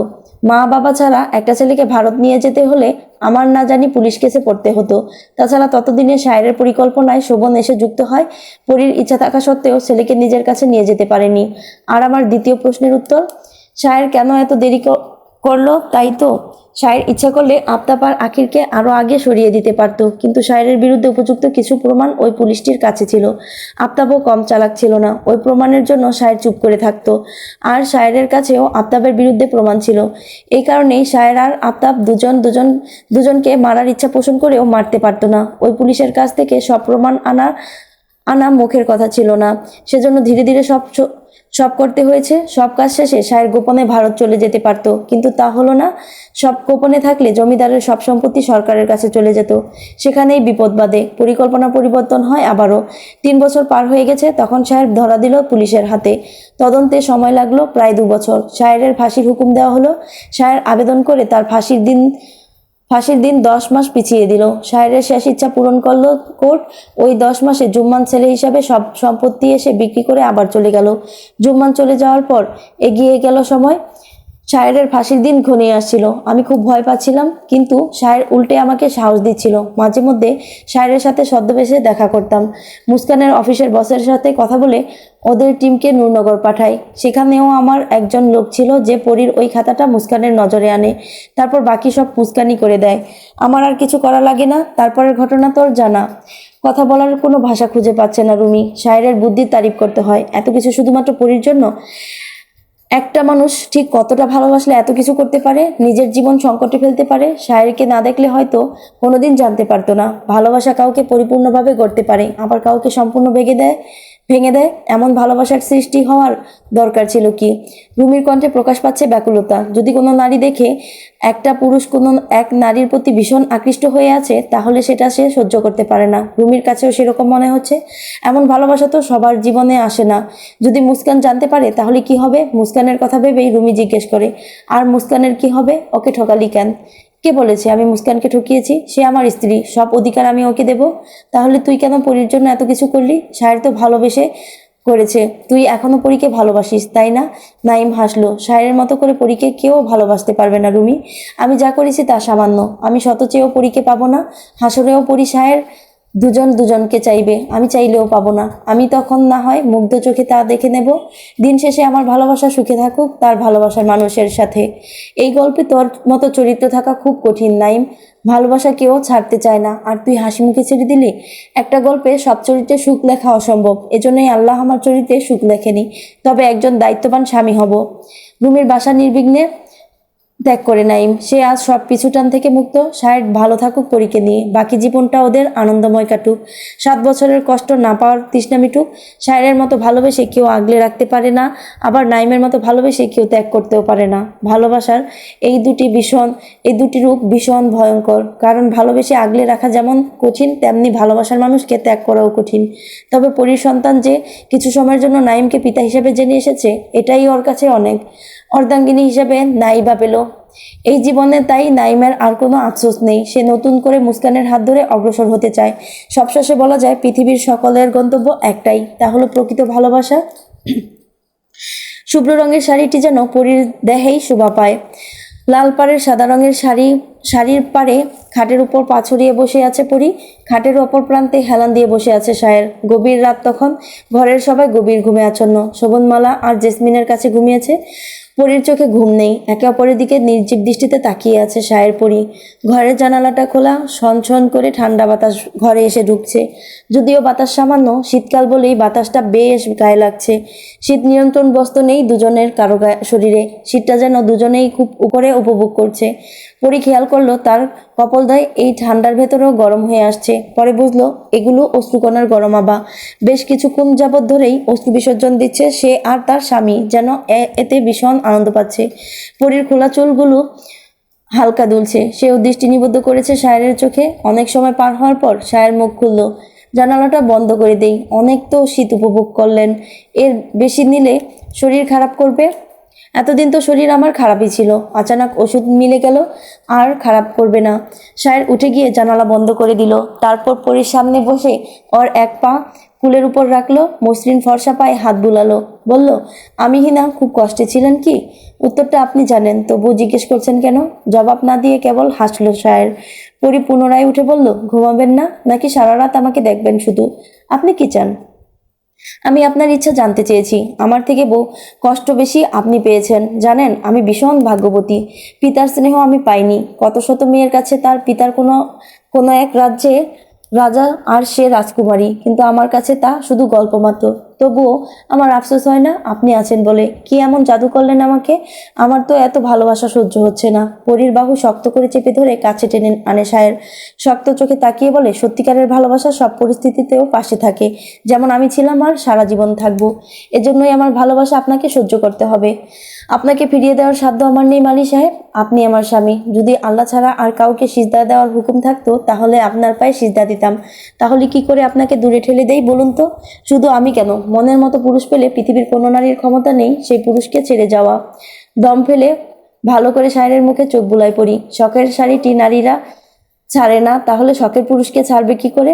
মা বাবা ছাড়া একটা ছেলেকে ভারত নিয়ে যেতে হলে আমার না জানি পুলিশ কেসে পড়তে হতো। তাছাড়া ততদিনে সায়ের পরিকল্পনায় শোভন এসে যুক্ত হয়। পরীর ইচ্ছা থাকা সত্ত্বেও ছেলেকে নিজের কাছে নিয়ে যেতে পারেনি। আর আমার দ্বিতীয় প্রশ্নের উত্তর, সায়ের কেন এত দেরি করলো? তাই তো, সায়ের ইচ্ছা করলে আফতাব আর আখিরকে আরো আগে সরিয়ে দিতে পারতো, কিন্তু সায়েরের বিরুদ্ধে উপযুক্ত কিছু প্রমাণ ওই পুলিশটির কাছে ছিল। আফতাবও কম চালাক ছিল না। ওই প্রমাণের জন্য সায়ের চুপ করে থাকতো। আর সায়েরের কাছেও আফতাবের বিরুদ্ধে প্রমাণ ছিল। এই কারণেই সায়ের আর আফতাব দুজনকে মারার ইচ্ছা পোষণ করেও মারতে পারতো না। ওই পুলিশের কাছ থেকে সব প্রমাণ আনা মুখের কথা ছিল না। সেজন্য ধীরে ধীরে সব করতে হয়েছে। সব কাজ শেষে সায়ের গোপনে ভারত চলে যেতে পারত, কিন্তু তা হলো না। সব গোপনে থাকলে জমিদারের সব সম্পত্তি সরকারের কাছে চলে যেত। সেখানেই বিপদ বাধে। পরিকল্পনা পরিবর্তন হয় আবারও। 3 বছর পার হয়ে গেছে, তখন সায়ের ধরা দিল পুলিশের হাতে। তদন্তে সময় লাগলো প্রায় 2 বছর। সায়েরের ফাঁসির হুকুম দেওয়া হলো। সায়ের আবেদন করে তার ফাঁসির দিন 10 মাস পিছিয়ে দিল। সায়েরের শেষ ইচ্ছা পূরণ করল কোর্ট। ওই 10 মাসে জুম্মান ছেলে হিসাবে সব সম্পত্তি এসে বিক্রি করে আবার চলে গেল। জুম্মান চলে যাওয়ার পর এগিয়ে গেল সময়। সায়েরের ফাঁসির দিন ঘনিয়ে আসছিল। আমি খুব ভয় পাচ্ছিলাম, কিন্তু সায়ের উল্টে আমাকে সাহস দিচ্ছিল। মাঝে মধ্যে সায়েরের সাথে ছদ্মবেশে দেখা করতাম। মুস্কানের অফিসের বসের সাথে কথা বলে ওদের টিমকে নূরনগর পাঠাই। সেখানেও আমার একজন লোক ছিল যে পরীর ওই খাতাটা মুস্কানের নজরে আনে। তারপর বাকি সব মুস্কানি করে দেয়। আমার আর কিছু করা লাগে না। তারপরের ঘটনা তোর জানা। কথা বলার কোনো ভাষা খুঁজে পাচ্ছে না রুমি। সায়েরের বুদ্ধির তারিফ করতে হয়। এত কিছু শুধুমাত্র পরীর জন্য? একটা মানুষ ঠিক কতটা ভালোবাসলে এত কিছু করতে পারে, নিজের জীবন সংকটে ফেলতে পারে? শায়েরকে না দেখলে হয়তো কোনোদিন জানতে পারতো না। ভালোবাসা কাউকে পরিপূর্ণভাবে গড়তে পারে, আবার কাউকে সম্পূর্ণ ভেঙে দেয়। এমন ভালোবাসার সৃষ্টি হওয়ার দরকার ছিল কি? রুমির কণ্ঠে প্রকাশ পাচ্ছে ব্যাকুলতা। যদি কোনো নারী দেখে একটা পুরুষ কোনো এক নারীর প্রতি ভীষণ আকৃষ্ট হয়ে আছে, তাহলে সেটা সে সহ্য করতে পারে না। রুমির কাছেও সেরকম মনে হচ্ছে। এমন ভালোবাসা তো সবার জীবনে আসে না। যদি মুস্কান জানতে পারে তাহলে কি হবে? মুস্কানের কথা ভেবেই রুমি জিজ্ঞেস করে, আর মুস্কানের কি হবে? ওকে ঠকালি কেন? কে বলেছে আমি মুস্কানকে ঠকিয়েছি? সে আমার স্ত্রী, সব অধিকার আমি ওকে দেব। তাহলে তুই কেন পরীর জন্য এত কিছু করলি? সায়ের তো ভালোবেসে করেছে। তুই এখনো পরীকে ভালোবাসিস, তাই না? নাইম হাসলো। সায়েরের মতো করে পরীকে কেউ ভালোবাসতে পারবে না রুমি। আমি যা করেছি তা সামান্য। আমি শত চেয়েও পরীকে পাবো না। হাসরেও পরী সায়ের দুজনকে চাইবে, আমি চাইলেও পাবো না। আমি তখন না হয় মুগ্ধ চোখে তা দেখে নেব। দিন শেষে আমার ভালোবাসা সুখে থাকুক তার ভালোবাসার মানুষের সাথে। এই গল্পে তোর মতো চরিত্র থাকা খুব কঠিন নাইম। ভালোবাসা কেউ ছাড়তে চায় না, আর তুই হাসি মুখে ছেড়ে দিলি। একটা গল্পে সব চরিত্রে সুখ লেখা অসম্ভব। এজন্যই আল্লাহ আমার চরিত্রে সুখ লেখেনি। তবে একজন দায়িত্ববান স্বামী হব। রুমির বাসা নির্বিঘ্নে ত্যাগ করে নাইম। সে আজ সব পিছুটান থেকে মুক্ত। সায়ের ভালো থাকুক পরীকে নিয়ে, বাকি জীবনটা ওদের আনন্দময় কাটুক। 7 বছরের কষ্ট না পাওয়ার তৃষ্ণা মিটুক। সায়েরের মতো ভালোবেসে কেউ আগলে রাখতে পারে না, আবার নাইমের মতো ভালোবেসে কেউ ত্যাগ করতেও পারে না। ভালোবাসার এই দুটি রূপ ভীষণ ভয়ঙ্কর। কারণ ভালোবেসে আগলে রাখা যেমন কঠিন, তেমনি ভালোবাসার মানুষকে ত্যাগ করাও কঠিন। তবে পরীর সন্তান যে কিছু সময়ের জন্য নাইমকে পিতা হিসেবে জেনে এসেছে, এটাই ওর কাছে অনেক। অর্ধাঙ্গিনী হিসেবে নাইবা পেল এই জীবনে। তাই নাইমের আর কোনো আফসোস নেই। সে নতুন করে মুস্কানের হাত ধরে অগ্রসর হতে চায়। সবশেষে বলা যায়, পৃথিবীর সকলের গন্তব্য একটাই, তা হলো প্রকৃত ভালোবাসা। শুভ্র রঙের শাড়িটি যেন পরীর দেহেই শোভা পায়। লাল পাড়ের সাদা রঙের শাড়ির পাড়ে খাটের উপর পা ছড়িয়ে বসে আছে পরী। খাটের অপর প্রান্তে হেলান দিয়ে বসে আছে সায়ের। গভীর রাত তখন। ঘরের সবাই গভীর ঘুমে আচ্ছন্ন। শোভনমালা আর জেসমিনের কাছে ঘুমিয়েছে। পরীর চোখে ঘুম নেই, একে অপরের দিকে নির্জীব দৃষ্টিতে তাকিয়ে আছে সায়ের পরী। ঘরের জানালাটা খোলা, ছন করে ঠান্ডা বাতাস ঘরে এসে ঢুকছে। যদিও বাতাস সামান্য, শীতকাল বলেই বাতাসটা বেশ গায়ে লাগছে। শীত নিয়ন্ত্রণ বস্তু নেই দুজনের কারো শরীরে, শীতটা যেন দুজনেই খুব উপরে উপভোগ করছে। পরী খেয়াল করলো তার কপলদ্বয় এই ঠান্ডার ভেতরেও গরম হয়ে আসছে। পরে বুঝলো এগুলো অশ্রুকণার গরম আভা। বেশ কিছুক্ষণ যাবৎ ধরেই অশ্রু বিসর্জন দিচ্ছে সে আর তার স্বামী, যেন এতে ভীষণ আনন্দ পাচ্ছে। পরীর খোলা চুলগুলো হালকা দুলছে, সেও দৃষ্টি নিবদ্ধ করেছে সায়েরের চোখে। অনেক সময় পার হওয়ার পর সায়ের মুখ খুলল, জানালাটা বন্ধ করে দেই, অনেক তো শীত উপভোগ করলেন, এর বেশি নিলে শরীর খারাপ করবে। এতদিন তো শরীর আমার খারাপই ছিল, আচানক ওষুধ মিলে গেল, আর খারাপ করবে না। সায়ের উঠে গিয়ে জানালা বন্ধ করে দিল, তারপর পরীর সামনে বসে ওর এক পা কুলের উপর রাখলো, মসৃণ ফর্সা পায়ে হাত বুলালো, বলল, আমি হিনা খুব কষ্টে ছিলেন কি? উত্তরটা আপনি জানেন, তবুও জিজ্ঞেস করছেন কেন? জবাব না দিয়ে কেবল হাসলো সায়ের। পরী পুনরায় উঠে বলল, ঘুমাবেন না নাকি সারা রাত আমাকে দেখবেন শুধু? আপনি কি চান? আমি আপনার ইচ্ছা জানতে চেয়েছি। আমার থেকে কষ্ট বেশি আপনি পেয়েছেন, জানেন আমি ভীষণ ভাগ্যবতী। পিতার স্নেহ আমি পাইনি। কত শত মেয়ের কাছে তার পিতার কোনো কোনো এক রাজ্যে রাজা আর সে রাজকুমারী, কিন্তু আমার কাছে তা শুধু গল্প মাত্র। তবুও আমার আফসোস হয় না আপনি আছেন বলে। কি এমন জাদু করলেন আমাকে? আমার তো এত ভালোবাসা সহ্য হচ্ছে না। পরীর বাহু শক্ত করে চেপে ধরে কাছে টেনে আনে সায়ের। শক্ত চোখে তাকিয়ে বলে, সত্যিকারের ভালোবাসা সব পরিস্থিতিতেও পাশে থাকে, যেমন আমি ছিলাম আর সারা জীবন থাকবো। এজন্যই আমার ভালোবাসা আপনাকে সহ্য করতে হবে। আপনাকে ফিরিয়ে দেওয়ার সাধ্য আমার নেই মালি সাহেব। আপনি আমার স্বামী। যদি আল্লাহ ছাড়া আর কাউকে সিজদা দেওয়ার হুকুম থাকতো তাহলে আপনার পায়ে সিজদা দিতাম। তাহলে কি করে আপনাকে দূরে ঠেলে দেই বলুন তো? শুধু আমি কেন, মনের মতো পুরুষ পেলে পৃথিবীর কোনো নারীর ক্ষমতা নেই সেই পুরুষকে ছেড়ে যাওয়া। দম ফেলে ভালো করে সায়েরের মুখে চোখ বুলাই পড়ি। শখের শাড়িটি নারীরা ছাড়ে না, তাহলে শখের পুরুষকে ছাড়বে কি করে?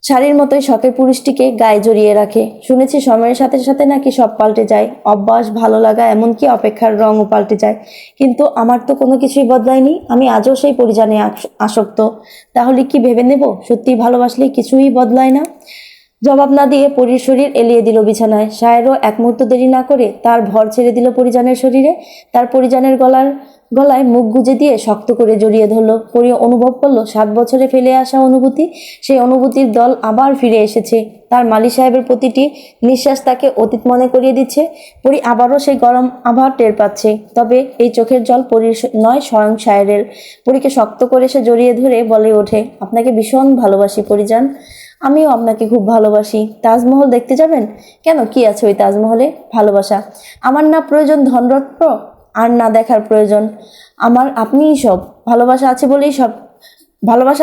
শাড়ির মতোই শখের পুরুষটিকে গায়ে জড়িয়ে রাখে। শুনেছি সময়ের সাথে সাথে নাকি সব পাল্টে যায়, অভ্যাস, ভালো লাগা, এমনকি অপেক্ষার রঙও পাল্টে যায়। কিন্তু আমার তো কোনো কিছুই বদলায়নি, আমি আজও সেই পরিজানে আসক্ত। তাহলে কি ভেবে নেব সত্যি ভালোবাসলে কিছুই বদলায় না? জবাব না দিয়ে পরীর শরীর এলিয়ে দিল বিছানায়। সায়েরও এক মুহূর্ত দেরি না করে তার ভর ছেড়ে দিল পরিজানের শরীরে। তার পরিজানের গলায় মুখ গুজে দিয়ে শক্ত করে জড়িয়ে ধরলো। পরী অনুভব করলো 7 বছরে ফেলে আসা অনুভূতি, সেই অনুভূতির দল আবার ফিরে এসেছে। তার মালি সাহেবের প্রতিটি নিঃশ্বাস তাকে অতীত মনে করিয়ে দিচ্ছে। পরী আবারও সেই গরম আবহাওয়া টের পাচ্ছে, তবে এই চোখের জল পরীর নয়, স্বয়ং সায়েরের। পরীকে শক্ত করে সে জড়িয়ে ধরে বলে ওঠে, আপনাকে ভীষণ ভালোবাসি পরিজান। আমিও আপনাকে খুব ভালোবাসি। তাজমহল দেখতে যাবেন? কেন, কি আছে ওই তাজমহলে? ভালোবাসা। আমার না প্রয়োজন ধনরত্ন, আর না দেখার প্রয়োজন। আমার আপনিই সব। ভালোবাসা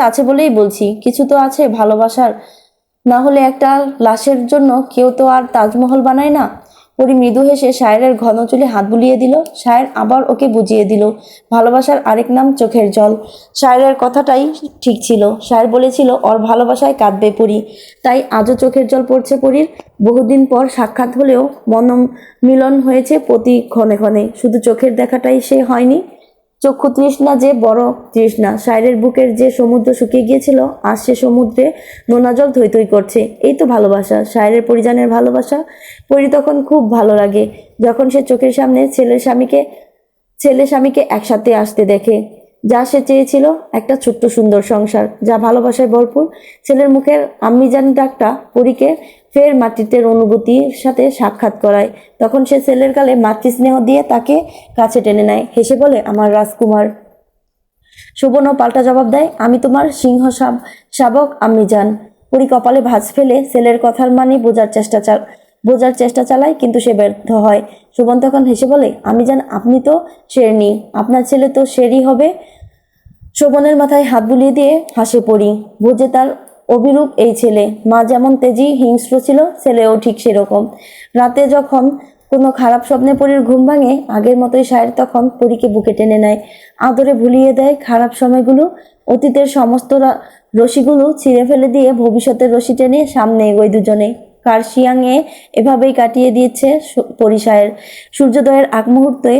আছে বলেই বলছি, কিছু তো আছে ভালোবাসার। না হলে একটা লাশের জন্য কেউ তো আর তাজমহল বানায় না। পরী মৃদু হেসে সায়েরের ঘন চুলে হাত বুলিয়ে দিল। সায়ের আবার ওকে বুঝিয়ে দিল, ভালোবাসার আরেক নাম চোখের জল। সায়েরের কথাটাই ঠিক ছিল, সায়ের বলেছিল ওর ভালোবাসায় কাঁদবে পরী, তাই আজও চোখের জল পড়ছে পরীর। বহুদিন পর সাক্ষাৎ হলেও মনোমিলন হয়েছে প্রতি ক্ষণে ক্ষণে, শুধু চোখের দেখাটাই সে হয়নি। চক্ষু তৃষ্ণা যে বড় তৃষ্ণা। সায়েরের বুকের যে সমুদ্র শুকিয়ে গিয়েছিল, আজ সে সমুদ্রে নোনা জল থই থই করছে। এই তো ভালোবাসা, সায়েরের পরিজানের ভালোবাসা। পরী তখন খুব ভালো লাগে যখন সে চোখের সামনে ছেলে স্বামীকে একসাথে আসতে দেখে। যা সে চেয়েছিল, একটা ছোট্ট সুন্দর সংসার, যা ভালোবাসায় ভরপুর। ছেলের মুখের আম্মিজান ডাকটা পরীকে ফের মাতৃত্বের অনুভূতির সাথে সাক্ষাৎ করায়। তখন সে ছেলের গালে মাতৃস্নেহ দিয়ে তাকে কাছে টেনে নেয়, হেসে বলে, আমার রাজকুমার। শোভনও পাল্টা জবাব দেয়, আমি তোমার সিংহ শাবক আম্মিজান। পরী কপালে ভাঁজ ফেলে ছেলের কথার মানে বোঝার চেষ্টা চালায়, কিন্তু সে ব্যর্থ হয়। শোভন তখন হেসে বলে, আম্মিজান আপনি তো শেরনি, আপনার ছেলে তো শেরই হবে। শোভনের মাথায় হাত বুলিয়ে দিয়ে হাসে পড়ি। বোঝে তার অভিরূপ এই ছেলে। মা যেমন তেজি হিংস্র ছিল, ছেলেও ঠিক সেরকম। রাতে যখন কোনো খারাপ স্বপ্নে পরীর ঘুম ভাঙে, আগের মতোই সায়ের তখন পরীকে বুকে টেনে নেয়, আদরে ভুলিয়ে দেয় খারাপ সময়গুলো। অতীতের সমস্ত রশিগুলো ছিঁড়ে ফেলে দিয়ে ভবিষ্যতের রশি টেনে সামনে এগোয় দুজনে। কার্শিয়াংয়ে এভাবেই কাটিয়ে দিয়েছে পরী সায়ের। সূর্যোদয়ের আগ মুহূর্তে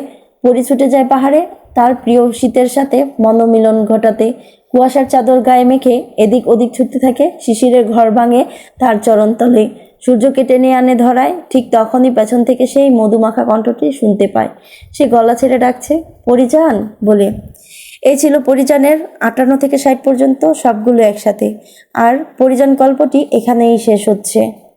পরী ছুটে যায় পাহাড়ে, তার প্রিয় শীতের সাথে মনোমিলন ঘটাতে। কুয়াশার চাদর গায়ে মেখে এদিক ওদিক ছুটতে থাকে, শিশিরের ঘর ভাঙে তার চরণতলে। সূর্যকে টেনে আনে ধরায়। ঠিক তখনই পেছন থেকে সেই মধুমাখা কণ্ঠটি শুনতে পায়। সে গলা ছেড়ে ডাকছে, পরিজান বলে। এই ছিল পরিজানের 58 থেকে 60 পর্যন্ত সবগুলো একসাথে। আর পরিজান গল্পটি এখানেই শেষ হচ্ছে।